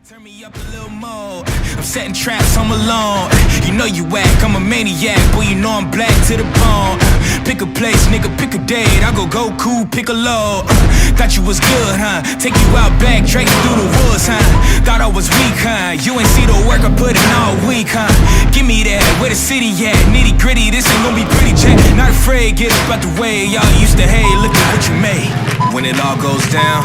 Turn me up a little more. I'm setting traps, I'm alone. You know you whack, I'm a maniac. Boy, you know I'm black to the bone. Pick a place, nigga, pick a date. I go cool, pick a load. Thought you was good, huh? Take you out back, Drake through the woods, huh? Thought I was weak, huh? You ain't see the work I put in all week, huh? Give me that, where the city at? Nitty gritty, this ain't gonna be pretty, Jack. Not afraid, get up out the way. Y'all used to hate, look at what you made. When it all goes down,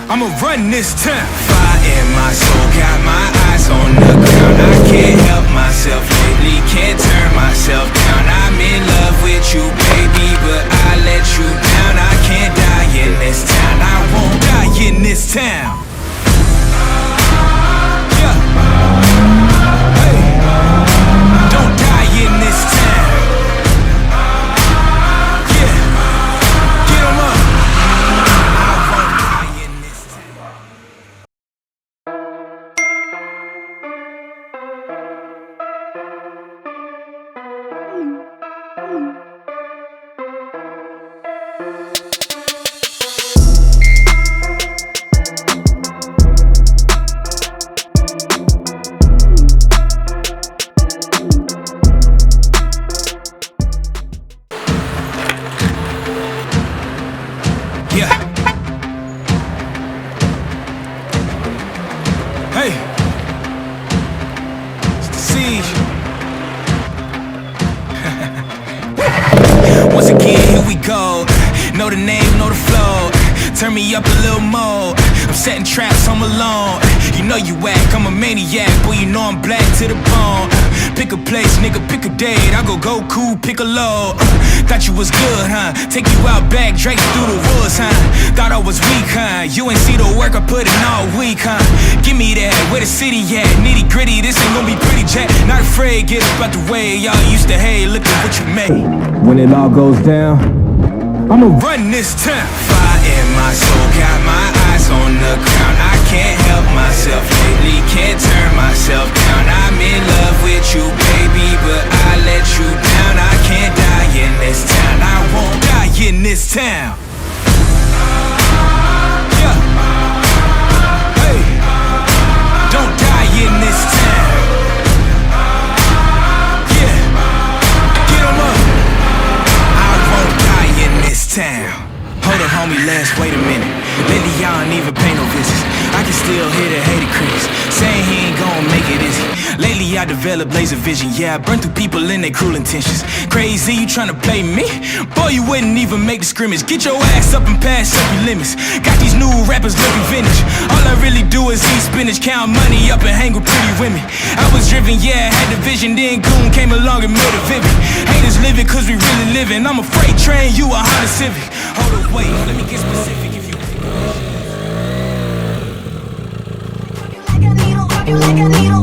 I'ma run this town. Fire in my soul, got my eyes on the ground. I can't help myself lately, can't turn myself down. I'm in love with you, baby, but I let you down. I can't die in this town, I won't die in this town. Yeah. Hey. Don't die in this town. Yeah. Get 'em up. Yeah. Hey. It's the Siege. Once again, here we go. Know the name, know the flow. Turn me up a little more. I'm setting traps, I'm alone. You know you whack, I'm a maniac. Boy, you know I'm black to the bone. Pick a place, nigga, pick a date. I go cool, pick a load. Thought you was good, huh? Take you out back, Drake through the woods, huh? Thought I was weak, huh? You ain't see the work I put in all week, huh? Give me that, where the city at? Nitty gritty, this ain't gonna be pretty, Jack. Not afraid, get up out the way. Y'all used to hate, look at what you made. When it all goes down, I'ma run this town. Fire in my soul, got my eyes on the ground. I can't help myself lately, can't turn myself down. I'm in love with you, baby, but I let you down. I can't die in this town, I won't die in this town. Yeah. Hey. Don't die in this town. Yeah. Get 'em up. I won't die in this town. Hold up, homie, wait a minute. Lately, y'all don't even pay no visits. I can still hear the hater critics saying he ain't gonna make it, is he? Lately, I developed laser vision. Yeah, I burn through people in their cruel intentions. Crazy, you tryna play me? Boy, you wouldn't even make the scrimmage. Get your ass up and pass up your limits. Got these new rappers looking vintage. All I really do is eat spinach, count money up and hang with pretty women. I was driven, yeah, I had the vision. Then Goon came along and made it vivid. Haters live it cause we really living. I'm a freight train, you a Honda Civic. Hold up, wait, let me get specific if you like a needle,